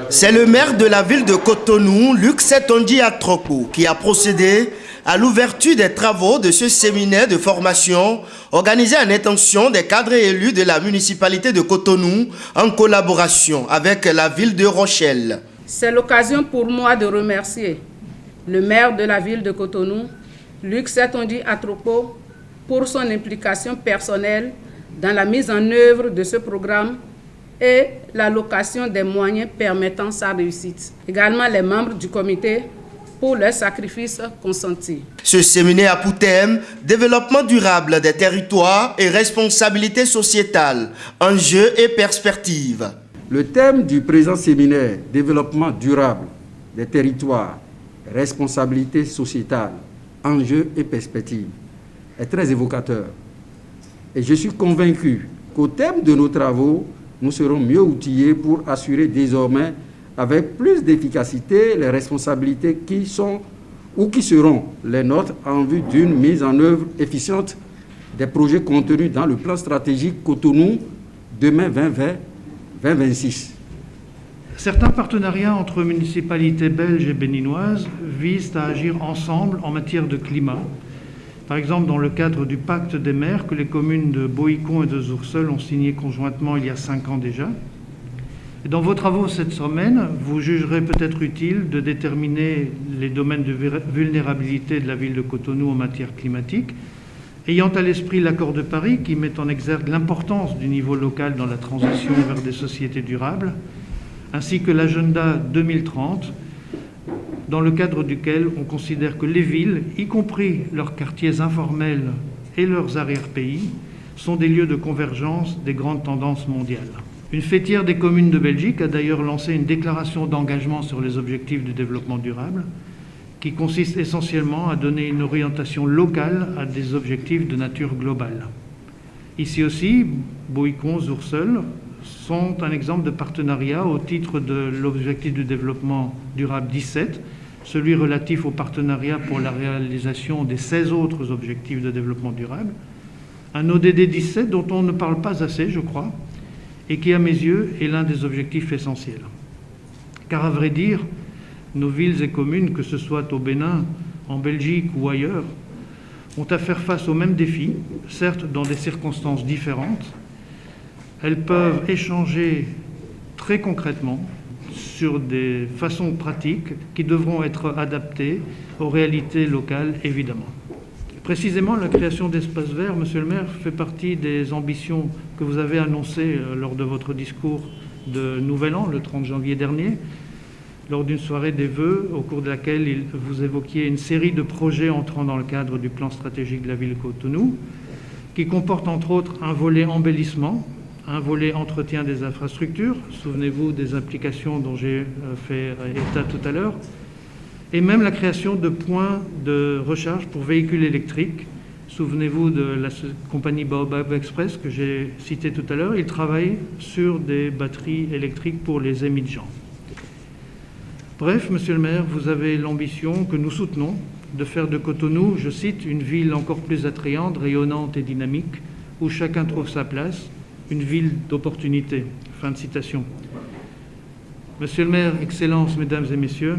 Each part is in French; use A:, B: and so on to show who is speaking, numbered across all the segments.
A: C'est le maire de la ville de Cotonou, Luc Setondi Atroko, qui a procédé à l'ouverture des travaux de ce séminaire de formation organisé en intention des cadres élus de la municipalité de Cotonou en collaboration avec la ville de Rochelle.
B: C'est l'occasion pour moi de remercier le maire de la ville de Cotonou, Luc Setondi Atroko, pour son implication personnelle dans la mise en œuvre de ce programme et l'allocation des moyens permettant sa réussite. Également les membres du comité pour leurs sacrifices consentis.
A: Ce séminaire a pour thème « Développement durable des territoires et responsabilité sociétale, enjeux et perspectives ».
C: Le thème du présent séminaire « Développement durable des territoires, responsabilité sociétale, enjeux et perspectives » est très évocateur. Et je suis convaincu qu'au terme de nos travaux, nous serons mieux outillés pour assurer désormais avec plus d'efficacité les responsabilités qui sont ou qui seront les nôtres en vue d'une mise en œuvre efficiente des projets contenus dans le plan stratégique Cotonou demain 2020-2026.
D: Certains partenariats entre municipalités belges et béninoises visent à agir ensemble en matière de climat. Par exemple, dans le cadre du pacte des maires que les communes de Boïcon et de Zourseul ont signé conjointement il y a 5 ans déjà. Et dans vos travaux cette semaine, vous jugerez peut-être utile de déterminer les domaines de vulnérabilité de la ville de Cotonou en matière climatique, ayant à l'esprit l'accord de Paris qui met en exergue l'importance du niveau local dans la transition vers des sociétés durables, ainsi que l'agenda 2030, dans le cadre duquel on considère que les villes, y compris leurs quartiers informels et leurs arrière-pays, sont des lieux de convergence des grandes tendances mondiales. Une fêtière des communes de Belgique a d'ailleurs lancé une déclaration d'engagement sur les objectifs du développement durable, qui consiste essentiellement à donner une orientation locale à des objectifs de nature globale. Ici aussi, Boïcon, Zourseul sont un exemple de partenariat au titre de l'objectif du développement durable 17, celui relatif au partenariat pour la réalisation des 16 autres objectifs de développement durable, un ODD 17 dont on ne parle pas assez, je crois, et qui, à mes yeux, est l'un des objectifs essentiels. Car à vrai dire, nos villes et communes, que ce soit au Bénin, en Belgique ou ailleurs, ont à faire face aux mêmes défis, certes dans des circonstances différentes. Elles peuvent échanger très concrètement sur des façons pratiques qui devront être adaptées aux réalités locales, évidemment. Précisément, la création d'espaces verts, Monsieur le maire, fait partie des ambitions que vous avez annoncées lors de votre discours de Nouvel An, le 30 janvier dernier, lors d'une soirée des vœux au cours de laquelle vous évoquiez une série de projets entrant dans le cadre du plan stratégique de la ville de Cotonou, qui comporte entre autres un volet embellissement, un volet entretien des infrastructures, souvenez-vous des implications dont j'ai fait état tout à l'heure, et même la création de points de recharge pour véhicules électriques. Souvenez-vous de la compagnie Baobab Express que j'ai citée tout à l'heure, ils travaillent sur des batteries électriques pour les émigrants. Bref, Monsieur le maire, vous avez l'ambition que nous soutenons de faire de Cotonou, je cite, une ville encore plus attrayante, rayonnante et dynamique, où chacun trouve sa place, une ville d'opportunités. Fin de citation. Monsieur le maire, Excellences, Mesdames et Messieurs,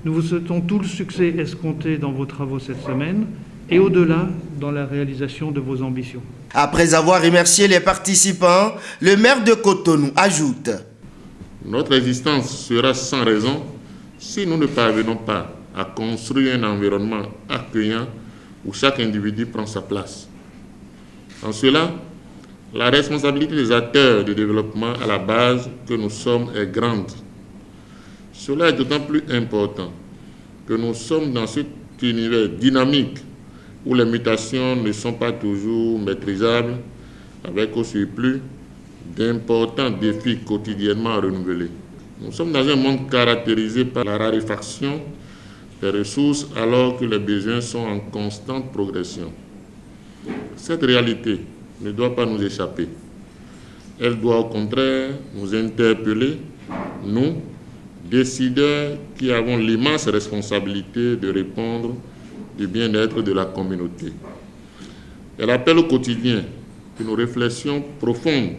D: nous vous souhaitons tout le succès escompté dans vos travaux cette semaine et au-delà dans la réalisation de vos ambitions.
A: Après avoir remercié les participants, le maire de Cotonou ajoute:
E: Notre existence sera sans raison si nous ne parvenons pas à construire un environnement accueillant où chaque individu prend sa place. En cela, la responsabilité des acteurs du développement à la base que nous sommes est grande. Cela est d'autant plus important que nous sommes dans cet univers dynamique où les mutations ne sont pas toujours maîtrisables, avec au surplus d'importants défis quotidiennement renouvelés. Nous sommes dans un monde caractérisé par la raréfaction des ressources alors que les besoins sont en constante progression. Cette réalité ne doit pas nous échapper. Elle doit au contraire nous interpeller, nous, décideurs qui avons l'immense responsabilité de répondre du bien-être de la communauté. Elle appelle au quotidien que nos réflexions profondes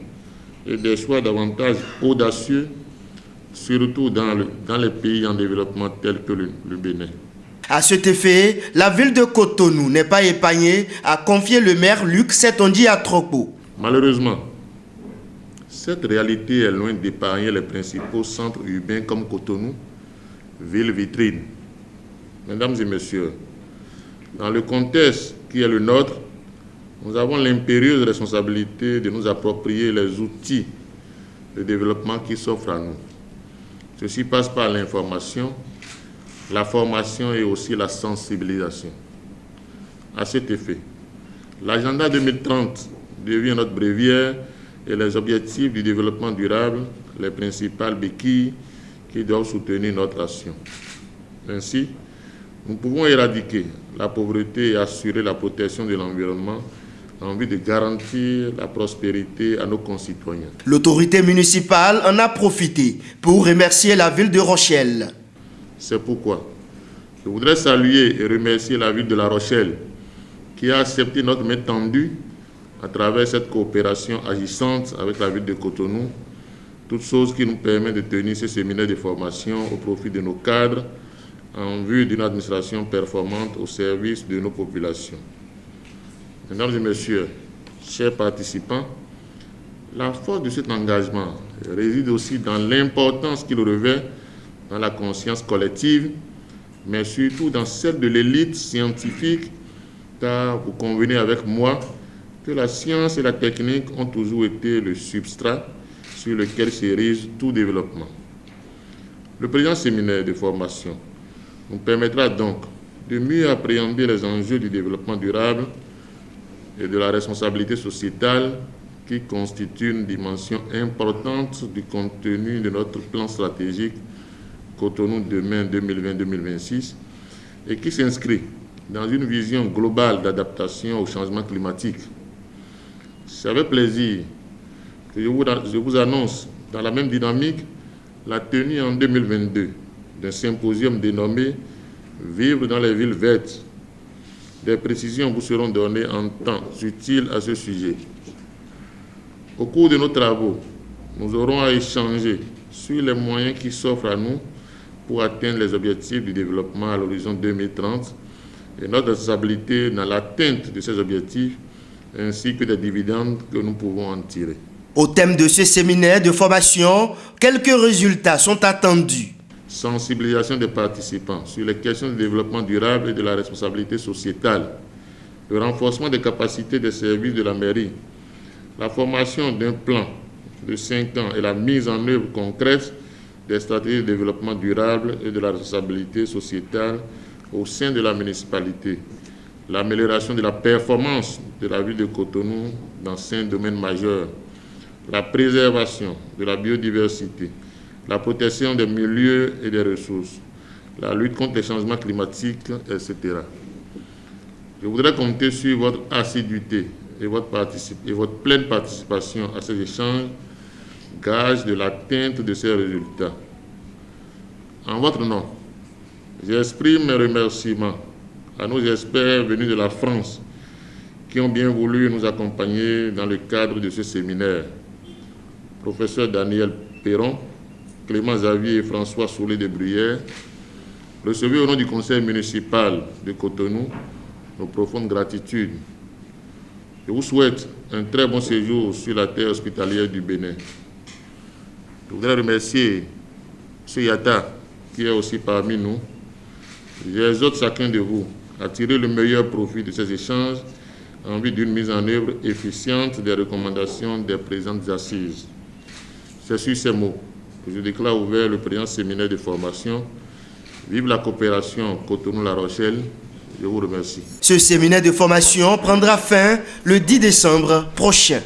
E: et des choix davantage audacieux surtout dans les pays en développement tels que le Bénin.
A: À cet effet, la ville de Cotonou n'est pas épargnée, a confié le maire Luc Setondi Atrokpo.
E: Malheureusement, cette réalité est loin d'épargner les principaux centres urbains comme Cotonou, ville vitrine. Mesdames et messieurs, dans le contexte qui est le nôtre, nous avons l'impérieuse responsabilité de nous approprier les outils de développement qui s'offrent à nous. Ceci passe par l'information, la formation et aussi la sensibilisation. À cet effet, l'agenda 2030 devient notre bréviaire et les objectifs du développement durable, les principales béquilles qui doivent soutenir notre action. Ainsi, nous pouvons éradiquer la pauvreté et assurer la protection de l'environnement en vue de garantir la prospérité à nos concitoyens.
A: L'autorité municipale en a profité pour remercier la ville de Rochelle.
E: C'est pourquoi je voudrais saluer et remercier la ville de La Rochelle qui a accepté notre main tendue à travers cette coopération agissante avec la ville de Cotonou, toute chose qui nous permet de tenir ce séminaire de formation au profit de nos cadres en vue d'une administration performante au service de nos populations. Mesdames et messieurs, chers participants, la force de cet engagement réside aussi dans l'importance qu'il revêt dans la conscience collective, mais surtout dans celle de l'élite scientifique, car vous convenez avec moi que la science et la technique ont toujours été le substrat sur lequel s'érige tout développement. Le présent séminaire de formation nous permettra donc de mieux appréhender les enjeux du développement durable et de la responsabilité sociétale qui constitue une dimension importante du contenu de notre plan stratégique Cotonou demain 2020-2026 et qui s'inscrit dans une vision globale d'adaptation au changement climatique. C'est avec plaisir que je vous annonce dans la même dynamique la tenue en 2022 d'un symposium dénommé « Vivre dans les villes vertes ». Des précisions vous seront données en temps utile à ce sujet. Au cours de nos travaux, nous aurons à échanger sur les moyens qui s'offrent à nous pour atteindre les objectifs du développement à l'horizon 2030 et notre responsabilité dans l'atteinte de ces objectifs, ainsi que des dividendes que nous pouvons en tirer.
A: Au thème de ce séminaire de formation, quelques résultats sont attendus.
E: Sensibilisation des participants sur les questions de développement durable et de la responsabilité sociétale, le renforcement des capacités des services de la mairie, la formation d'un plan de 5 ans et la mise en œuvre concrète des stratégies de développement durable et de la responsabilité sociétale au sein de la municipalité, l'amélioration de la performance de la ville de Cotonou dans 5 domaines majeurs, la préservation de la biodiversité, la protection des milieux et des ressources, la lutte contre les changements climatiques, etc. Je voudrais compter sur votre assiduité et votre pleine participation à ces échanges, gage de l'atteinte de ces résultats. En votre nom, j'exprime mes remerciements à nos experts venus de la France qui ont bien voulu nous accompagner dans le cadre de ce séminaire. Professeur Daniel Perron, Clément Xavier et François Soulet de Bruyère, recevez au nom du conseil municipal de Cotonou nos profondes gratitudes. Je vous souhaite un très bon séjour sur la terre hospitalière du Bénin. Je voudrais remercier M. Yatta, qui est aussi parmi nous. J'exhorte chacun de vous à tirer le meilleur profit de ces échanges en vue d'une mise en œuvre efficiente des recommandations des présentes assises. C'est sur ces mots que je déclare ouvert le présent séminaire de formation. Vive la coopération Cotonou-La Rochelle. Je vous remercie.
A: Ce séminaire de formation prendra fin le 10 décembre prochain.